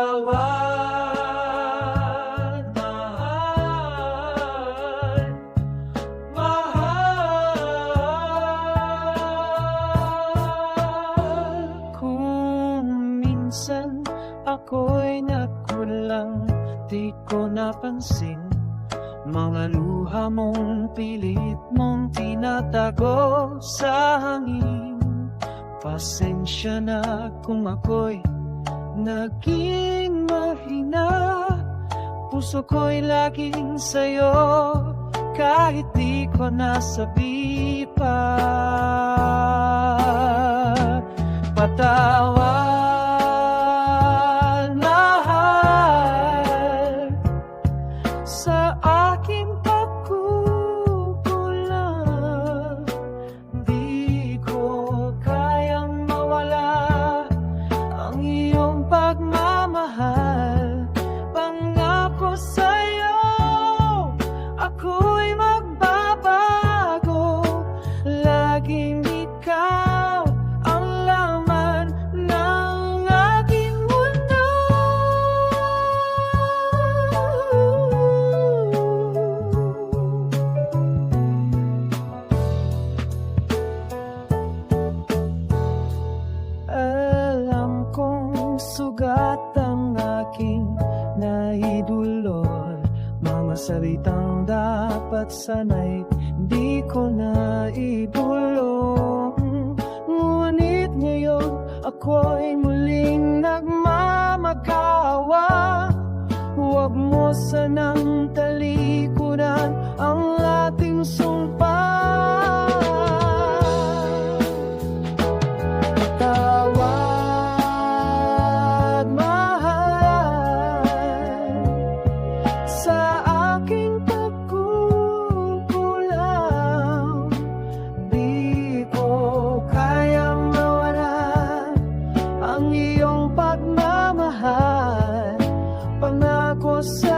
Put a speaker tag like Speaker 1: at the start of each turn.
Speaker 1: Patawad, mahal, mahal. Kung minsan ako'y nagkulang, di ko napansin mga luha mong pilit mong tinatago sa hangin. Pasensya na kung ako'y naging mahina. Puso ko'y laging sa'yo kahit di ko nasabi pa. Patawad, mahal, sa aking pagkukulang. Di ko kayang mawala ang iyong pagmamahal. Pangako sa'yo, ako'y magbabago. Laging ikaw ang laman ng aking mundo. Alam kong sugat ang aking naidulot, mga salitang dapat sana'y di ko naidulot. Ngunit ngayon ako'y muling nagmamagawa. Huwag mo sanang talikuran ang ating sumpa. Patawad, mahal, sa aking pagkukulang. Di ko kayang mawalan ang iyong pagmamahal. Pangako sa